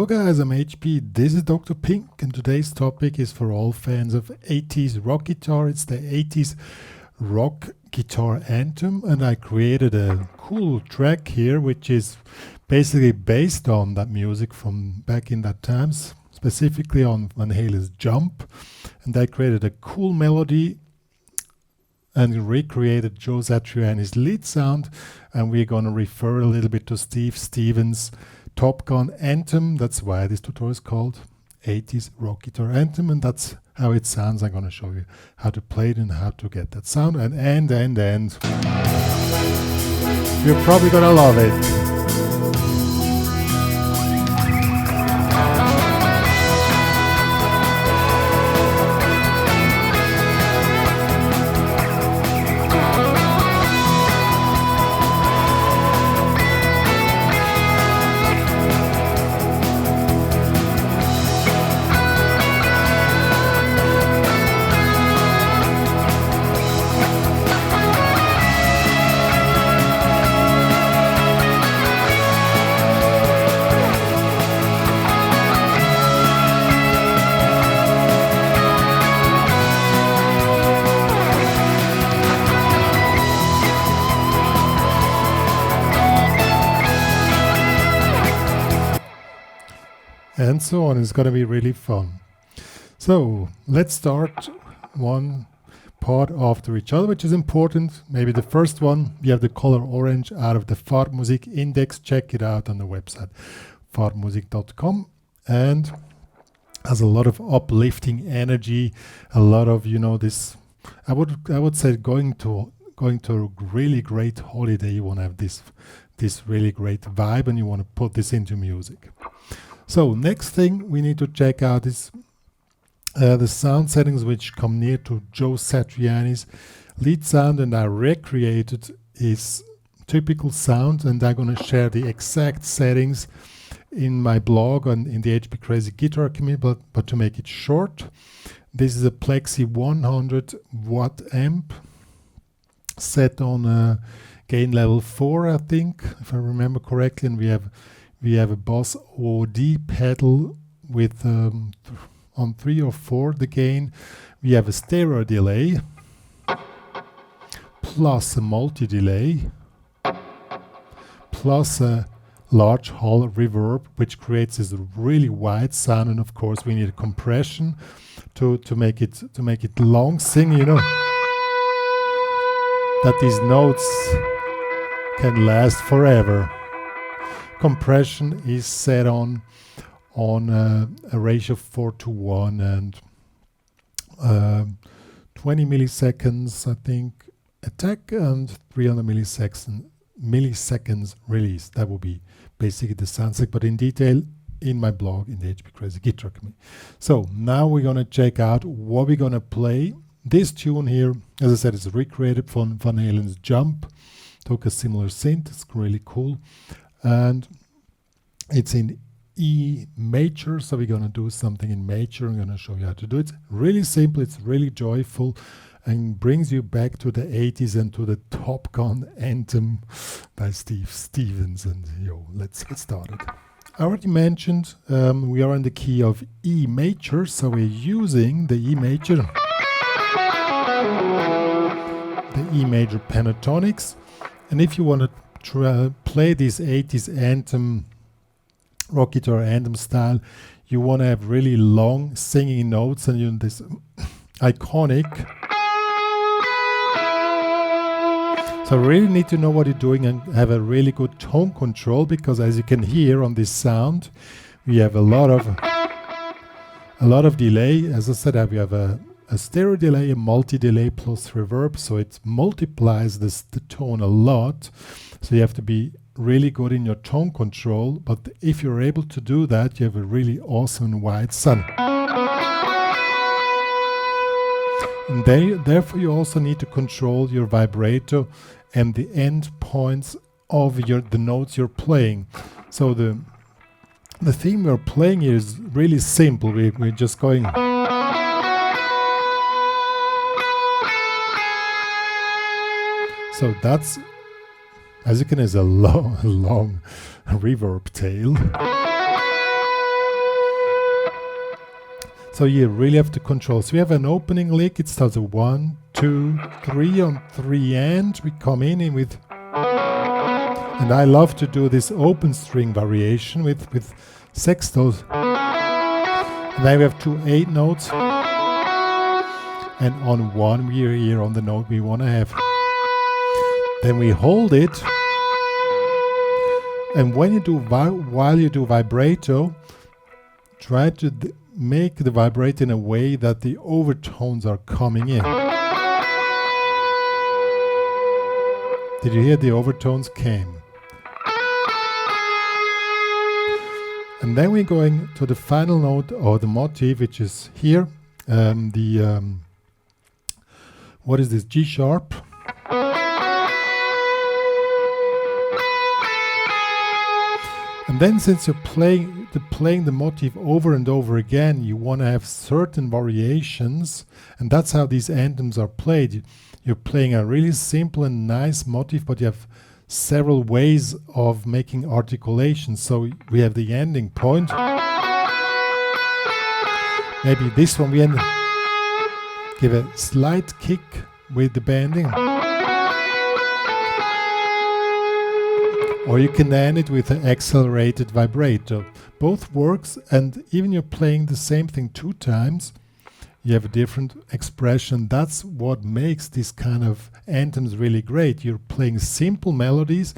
Hello guys, I'm HP, this is Dr. Pink, and today's topic is for all fans of 80s rock guitar. It's the 80s rock guitar anthem, and I created a cool track here which is basically based on that music from back in that times, specifically on Van Halen's Jump. And I created a cool melody and recreated Joe Satriani's lead sound, and we're going to refer a little bit to Steve Stevens' Top Gun Anthem. That's why this tutorial is called 80s Rock Guitar Anthem, and that's how it sounds. I'm going to show you how to play it and how to get that sound, and you're probably going to love it. And so on. It's going to be really fun. So let's start one part after each other, which is important. Maybe the first one, we have the color orange out of the Farbmusik index. Check it out on the website farbmusik.com, and has a lot of uplifting energy, a lot of, you know, this, I would say going to a really great holiday. You want to have this really great vibe, and you want to put this into music. So next thing we need to check out is the sound settings which come near to Joe Satriani's lead sound, and I recreated his typical sound, and I'm going to share the exact settings in my blog and in the HPCrazy guitar community, but to make it short, this is a Plexi 100 watt amp set on a gain level 4, I think, if I remember correctly, and we have a Boss OD pedal with on 3 or 4 the gain. We have a stereo delay plus a multi-delay plus a large hall reverb, which creates this really wide sound. And of course we need a compression to make it long sing, you know, that these notes can last forever. Compression is set on a ratio of 4:1 and 20 milliseconds, I think, attack and 300 milliseconds release. That will be basically the sound set, but in detail in my blog in the HPCrazy guitar community. So now we're going to check out what we're going to play. This tune here, as I said, is recreated from Van Halen's Jump. Took a similar synth. It's really cool. And it's in E major, so we're going to do something in major. I'm going to show you how to do it. Really simple, it's really joyful, and brings you back to the 80s and to the Top Gun Anthem by Steve Stevens. And let's get started. I already mentioned we are in the key of E major, so we're using the E major pentatonics. And if you want to play this 80s anthem, rock guitar anthem style, you want to have really long singing notes, and you know, this iconic. So really need to know what you're doing and have a really good tone control, because as you can hear on this sound, we have a lot of delay. As I said, we have a stereo delay, a multi-delay plus reverb, so it multiplies the tone a lot. So you have to be really good in your tone control, but if you're able to do that, you have a really awesome wide sound. And therefore you also need to control your vibrato and the end points of the notes you're playing. So the theme we're playing here is really simple. We're just going. So that's, as you can, is a long reverb tail. So you really have to control. So we have an opening lick. It starts a 1, 2, 3 on 3 and we come in with, and I love to do this open string variation with sextos. And then we have 2 8 notes, and on 1 we are here on the note we want to have. Then we hold it, and when you do while you do vibrato, try to make the vibrato in a way that the overtones are coming in. Did you hear the overtones came? And then we're going to the final note or the motif, which is here. What is this? G sharp. And then since you're playing the motif over and over again, you want to have certain variations, and that's how these anthems are played. You're playing a really simple and nice motif, but you have several ways of making articulations. So we have the ending point. Maybe this one we end, give a slight kick with the bending. Or you can end it with an accelerated vibrato. Both works, and even you're playing the same thing 2 times, you have a different expression. That's what makes these kind of anthems really great. You're playing simple melodies,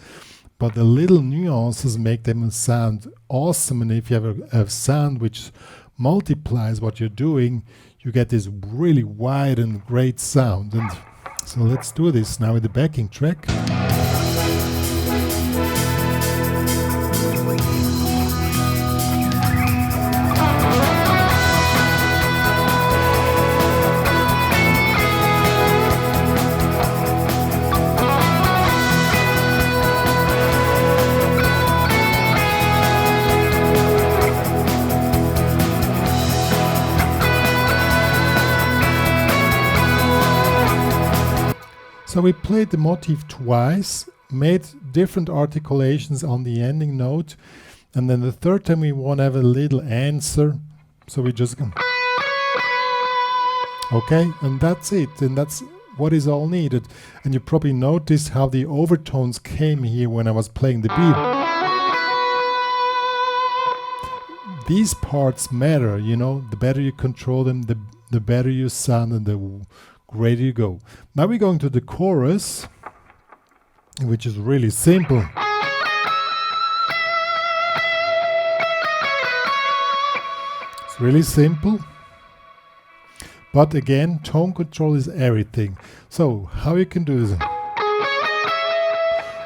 but the little nuances make them sound awesome. And if you have a sound which multiplies what you're doing, you get this really wide and great sound. And so let's do this now with the backing track. So we played the motif twice, made different articulations on the ending note, and then the third time we want to have a little answer. So we just go, okay, and that's it, and that's what is all needed. And you probably noticed how the overtones came here when I was playing the beat. These parts matter, you know, the better you control them, the better you sound and the greater you go. Now we're going to the chorus, which is really simple. It's really simple. But again, tone control is everything. So how you can do this?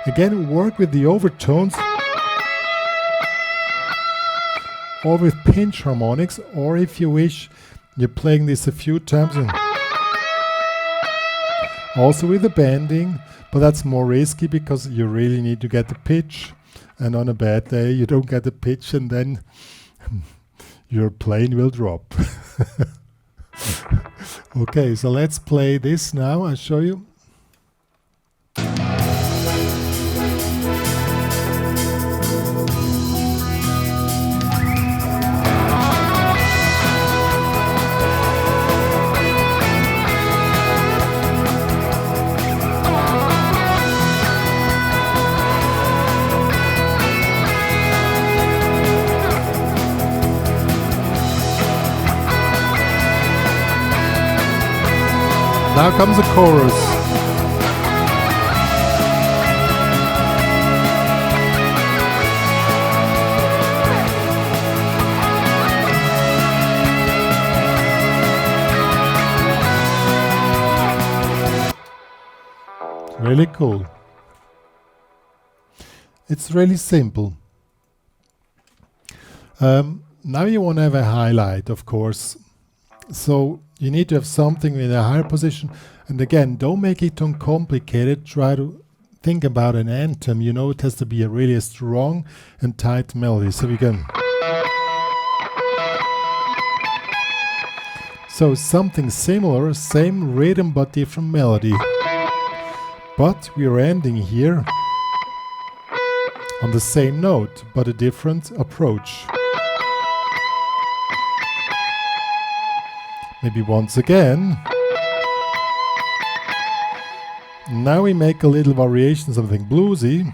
Again, work with the overtones or with pinch harmonics, or if you wish, you're playing this a few times and also with the bending, but that's more risky because you really need to get the pitch, and on a bad day you don't get the pitch and then your plane will drop. Okay, so let's play this now. I'll show you. Now comes the chorus. Really cool. It's really simple. Now you want to have a highlight, of course. So you need to have something in a higher position. And again, don't make it too complicated. Try to think about an anthem. You know, it has to be a really strong and tight melody. So we can. So something similar, same rhythm but different melody. But we are ending here on the same note, but a different approach. Maybe once again. Now we make a little variation, something bluesy.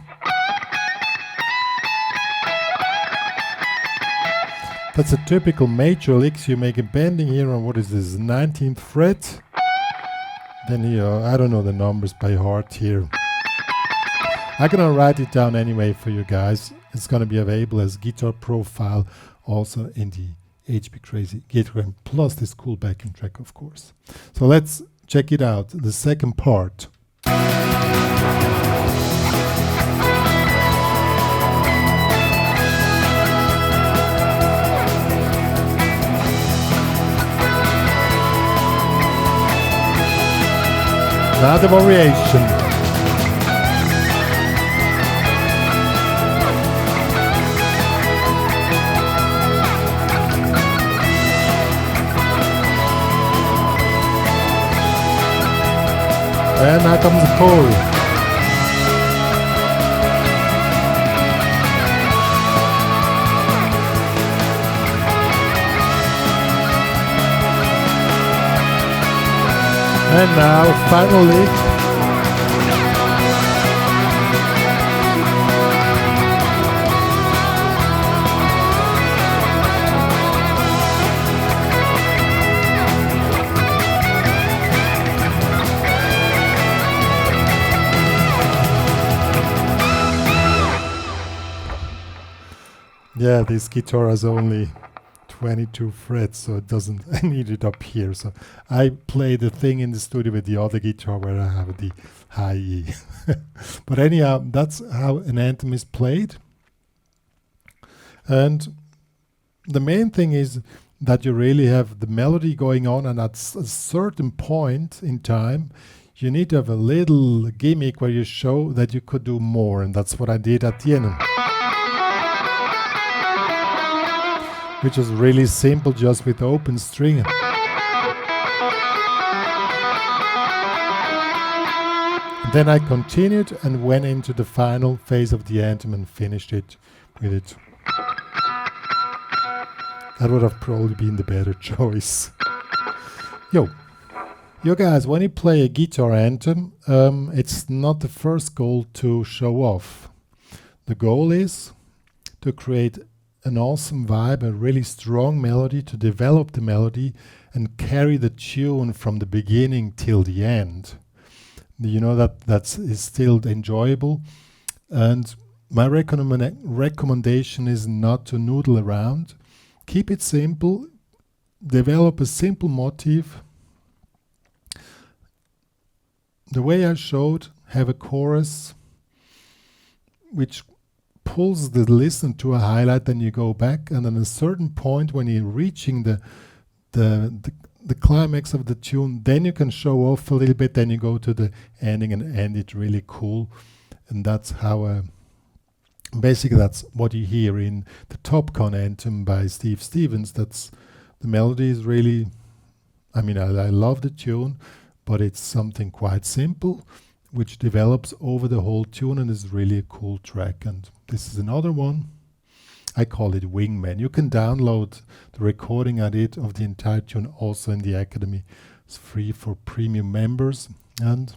That's a typical major licks. You make a bending here on, what is this, 19th fret. Then here, I don't know the numbers by heart here. I'm gonna write it down anyway for you guys. It's gonna be available as guitar profile also in the HPCrazy Guitar, plus this cool backing track, of course. So let's check it out, the second part. Now the variation. And now comes the chorus. And now final lick. Yeah, this guitar has only 22 frets, so it doesn't, I need it up here. So I play the thing in the studio with the other guitar where I have the high E. But anyhow, that's how an anthem is played. And the main thing is that you really have the melody going on, and at a certain point in time, you need to have a little gimmick where you show that you could do more, and that's what I did at the end. Which is really simple, just with open string. Then I continued and went into the final phase of the anthem and finished it with it. That would have probably been the better choice. Yo guys, when you play a guitar anthem, it's not the first goal to show off. The goal is to create an awesome vibe, a really strong melody, to develop the melody and carry the tune from the beginning till the end. You know, that is still enjoyable. And my recommendation is not to noodle around. Keep it simple. Develop a simple motif. The way I showed, have a chorus which pulls the listener to a highlight, then you go back, and at a certain point when you're reaching the climax of the tune, then you can show off a little bit, then you go to the ending and end it really cool. And that's how basically that's what you hear in the Top Gun Anthem by Steve Stevens. That's the melody is really, I mean, I love the tune, but it's something quite simple which develops over the whole tune and is really a cool track. And this is another one. I call it Wingman. You can download the recording I did of the entire tune also in the Academy. It's free for premium members. And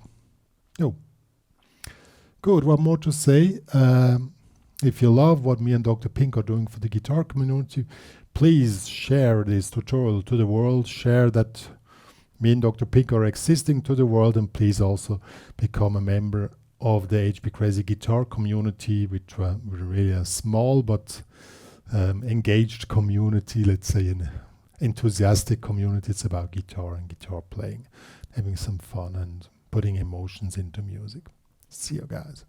good. What more to say? If you love what me and Dr. Pink are doing for the guitar community, please share this tutorial to the world. Share that me and Dr. Pink are existing to the world, and please also become a member of the HPCrazy guitar community, which we're really a small but engaged community, let's say an enthusiastic community. It's about guitar and guitar playing, having some fun and putting emotions into music. See you guys.